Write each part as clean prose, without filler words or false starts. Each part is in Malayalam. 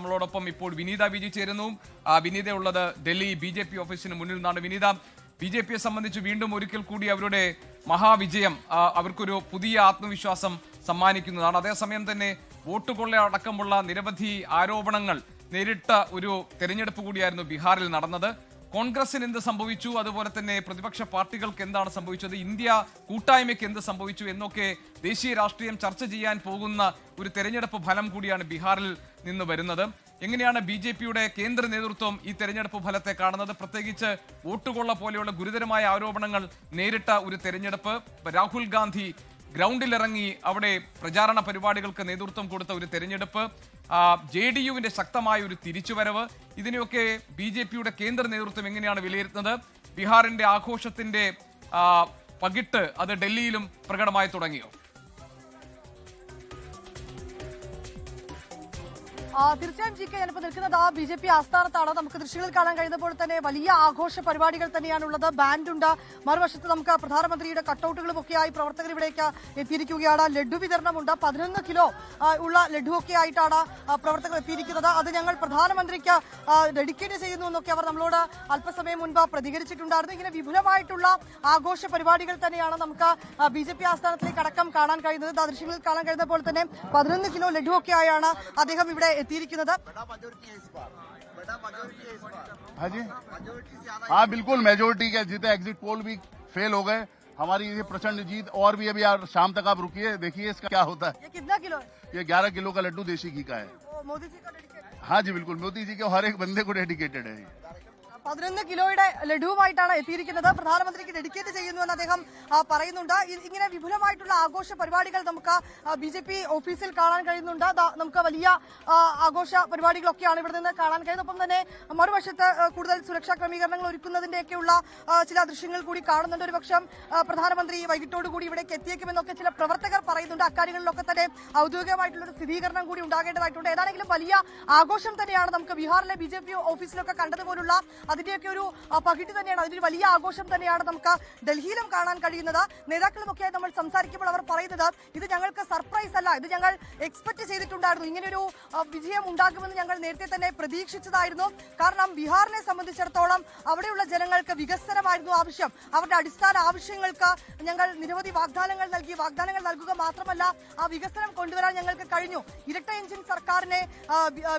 നമ്മളോടൊപ്പം ഇപ്പോൾ വിനീത വിജി ചേരുന്നു. വിനീത ഉള്ളത് ഡൽഹി BJP ഓഫീസിന് മുന്നിൽ നിന്നാണ്. വിനീത, BJPയെ സംബന്ധിച്ച് വീണ്ടും ഒരിക്കൽ കൂടി അവരുടെ മഹാവിജയം അവർക്കൊരു പുതിയ ആത്മവിശ്വാസം സമ്മാനിക്കുന്നതാണ്. അതേസമയം തന്നെ വോട്ട് കൊള്ള അടക്കമുള്ള നിരവധി ആരോപണങ്ങൾ നേരിട്ട ഒരു തെരഞ്ഞെടുപ്പ് കൂടിയായിരുന്നു ബീഹാറിൽ നടന്നത്. കോൺഗ്രസിന് എന്ത് സംഭവിച്ചു, അതുപോലെ തന്നെ പ്രതിപക്ഷ പാർട്ടികൾക്ക് എന്താണ് സംഭവിച്ചത്, ഇന്ത്യ കൂട്ടായ്മയ്ക്ക് എന്ത് സംഭവിച്ചു എന്നൊക്കെ ദേശീയ രാഷ്ട്രീയം ചർച്ച ചെയ്യാൻ പോകുന്ന ഒരു തെരഞ്ഞെടുപ്പ് ഫലം കൂടിയാണ് ബീഹാറിൽ നിന്ന് വരുന്നത്. എങ്ങനെയാണ് BJPയുടെ കേന്ദ്ര നേതൃത്വം ഈ തെരഞ്ഞെടുപ്പ് ഫലത്തെ കാണുന്നത്? പ്രത്യേകിച്ച് വോട്ടുകൊള്ള പോലെയുള്ള ഗുരുതരമായ ആരോപണങ്ങൾ നേരിട്ട ഒരു തെരഞ്ഞെടുപ്പ്, രാഹുൽ ഗാന്ധി ഗ്രൗണ്ടിലിറങ്ങി അവിടെ പ്രചാരണ പരിപാടികൾക്ക് നേതൃത്വം കൊടുത്ത ഒരു തെരഞ്ഞെടുപ്പ്, JDUവിന്റെ ശക്തമായ ഒരു തിരിച്ചുവരവ്, ഇതിനെയൊക്കെ BJPയുടെ കേന്ദ്ര നേതൃത്വം എങ്ങനെയാണ് വിലയിരുത്തുന്നത്? ബീഹാറിന്റെ ആഘോഷത്തിന്റെ പകിട്ട് അത് ഡൽഹിയിലും പ്രകടമായി തുടങ്ങിയോ? തീർച്ചയായും ജി കെ, ഞാനിപ്പോൾ നിൽക്കുന്നത് BJP ആസ്ഥാനത്താണ്. നമുക്ക് ദൃശ്യങ്ങളിൽ കാണാൻ കഴിയുന്നപ്പോൾ തന്നെ വലിയ ആഘോഷ പരിപാടികൾ തന്നെയാണുള്ളത്. ബാൻഡുണ്ട്, മറുവശത്ത് നമുക്ക് പ്രധാനമന്ത്രിയുടെ കട്ടൗട്ടുകളും ഒക്കെയായി പ്രവർത്തകർ ഇവിടേക്ക് എത്തിയിരിക്കുകയാണ്. ലഡു വിതരണമുണ്ട്. 11 കിലോ ഉള്ള ലഡു ഒക്കെ ആയിട്ടാണ് പ്രവർത്തകർ എത്തിയിരിക്കുന്നത്. അത് ഞങ്ങൾ പ്രധാനമന്ത്രിക്ക് ഡെഡിക്കേറ്റ് ചെയ്യുന്നു എന്നൊക്കെ അവർ നമ്മളോട് അല്പസമയം മുൻപ് പ്രതികരിച്ചിട്ടുണ്ടായിരുന്നു. ഇങ്ങനെ വിപുലമായിട്ടുള്ള ആഘോഷ പരിപാടികൾ തന്നെയാണ് നമുക്ക് BJP ആസ്ഥാനത്തിലേക്ക് അടക്കം കാണാൻ കഴിയുന്നത്. ദൃശ്യങ്ങളിൽ കാണാൻ കഴിയുന്നപ്പോൾ തന്നെ 11 കിലോ ലഡു ഒക്കെ ആയാണ് അദ്ദേഹം ഇവിടെ എത്തിയിരിക്കുന്നത്. हाँ बिल्कुल मेजोरिटी के जीते. एग्जिट पोल भी फेल हो गए. हमारी ये प्रचंड जीत और भी अभी शाम तक आप रुकिए, देखिए इसका क्या होता है. ये कितना किलो है? ये 11 किलो का लड्डू देसी घी का है. मोदी जी का डेडिकेटेड? हाँ जी बिल्कुल, मोदी जी के हर एक बंदे को डेडिकेटेड है. 11 കിലോയുടെ ലഡുവുമായിട്ടാണ് എത്തിയിരിക്കുന്നത്. പ്രധാനമന്ത്രിക്ക് ഡെഡിക്കേറ്റ് ചെയ്യുന്നുവെന്ന് അദ്ദേഹം പറയുന്നുണ്ട്. ഇങ്ങനെ വിപുലമായിട്ടുള്ള ആഘോഷ പരിപാടികൾ നമുക്ക് BJP ഓഫീസിൽ കാണാൻ കഴിയുന്നുണ്ട്. നമുക്ക് വലിയ ആഘോഷ പരിപാടികളൊക്കെയാണ് ഇവിടെ നിന്ന് കാണാൻ കഴിയുന്നത്. ഒപ്പം തന്നെ മറുവശത്ത് കൂടുതൽ സുരക്ഷാ ക്രമീകരണങ്ങൾ ഒരുക്കുന്നതിന്റെയൊക്കെയുള്ള ചില ദൃശ്യങ്ങൾ കൂടി കാണുന്നുണ്ട്. ഒരു പക്ഷം പ്രധാനമന്ത്രി വൈകിട്ടോടുകൂടി ഇവിടേക്ക് എത്തിയേക്കുമെന്നൊക്കെ ചില പ്രവർത്തകർ പറയുന്നുണ്ട്. അക്കാര്യങ്ങളിലൊക്കെ തന്നെ ഔദ്യോഗികമായിട്ടുള്ള ഒരു സ്ഥിരീകരണം കൂടി ഉണ്ടാകേണ്ടതായിട്ടുണ്ട്. ഏതാണെങ്കിലും വലിയ ആഘോഷം തന്നെയാണ് നമുക്ക് ബീഹാറിലെ BJP ഓഫീസിലൊക്കെ കണ്ടതുപോലുള്ള അതിന്റെയൊക്കെ ഒരു പകിട്ട് തന്നെയാണ്. അതിന്റെ വലിയ ആഘോഷം തന്നെയാണ് നമുക്ക് ഡൽഹിയിലും കാണാൻ കഴിയുന്നത്. നേതാക്കളുമൊക്കെയായി നമ്മൾ സംസാരിക്കുമ്പോൾ അവർ പറയുന്നത് ഇത് ഞങ്ങൾക്ക് സർപ്രൈസ് അല്ല, ഇത് ഞങ്ങൾ എക്സ്പെക്ട് ചെയ്തിട്ടുണ്ടായിരുന്നു. ഇങ്ങനെയൊരു വിജയം ഉണ്ടാകുമെന്ന് ഞങ്ങൾ നേരത്തെ തന്നെ പ്രതീക്ഷിച്ചതായിരുന്നു. കാരണം ബീഹാറിനെ സംബന്ധിച്ചിടത്തോളം അവിടെയുള്ള ജനങ്ങൾക്ക് വികസനമായിരുന്നു ആവശ്യം. അവരുടെ അടിസ്ഥാന ആവശ്യങ്ങൾക്ക് ഞങ്ങൾ നിരവധി വാഗ്ദാനങ്ങൾ നൽകി. വാഗ്ദാനങ്ങൾ നൽകുക മാത്രമല്ല, ആ വികസനം കൊണ്ടുവരാൻ ഞങ്ങൾക്ക് കഴിഞ്ഞു. ഇരട്ട എഞ്ചിൻ സർക്കാരിനെ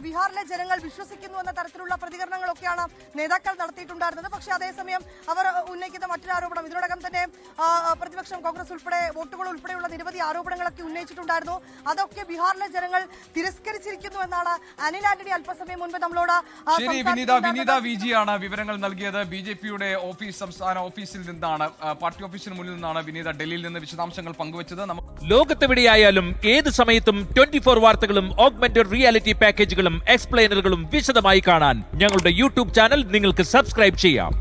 ബീഹാറിലെ ജനങ്ങൾ വിശ്വസിക്കുന്നു എന്ന തരത്തിലുള്ള പ്രതികരണങ്ങളൊക്കെയാണ് നേതാക്കൾ നടത്തിയിട്ടുണ്ടായിരുന്നത്. പക്ഷേ അതേസമയം അവർ ഉന്നയിക്കുന്ന മറ്റൊരു ആരോപണം, ഇതിനോടകം തന്നെ പ്രതിപക്ഷം കോൺഗ്രസ് ഉൾപ്പെടെ വോട്ടുകൾ ഉൾപ്പെടെയുള്ള നിരവധി ആരോപണങ്ങളൊക്കെ ഉന്നയിച്ചിട്ടുണ്ടായിരുന്നു. അതൊക്കെ ബീഹാറിലെ ജനങ്ങൾ തിരസ്കരിച്ചിരിക്കുന്നു എന്നാണ് അനിൽ ആന്റണി അല്പസമയം മുൻപ് നമ്മളോട്. ശരി, വിനീത വിജിയാണ് വിവരങ്ങൾ നൽകിയത്. BJPയുടെ സംസ്ഥാന ഓഫീസിൽ നിന്നാണ്, പാർട്ടി ഓഫീസിന് മുന്നിൽ നിന്നാണ് വിനീത ഡൽഹിയിൽ നിന്ന് വിശദാംശങ്ങൾ പങ്കുവച്ചത്. ലോകത്തെവിടെയായാലും ഏത് സമയത്തും 24 വാർത്തകളും ഓഗ്മെന്റഡ് റിയാലിറ്റി പാക്കേജുകളും എക്സ്പ്ലെയിനറുകളും വിശദമായി കാണാൻ ഞങ്ങളുടെ YouTube ചാനൽ നിങ്ങൾക്ക് സബ്സ്ക്രൈബ് ചെയ്യാം.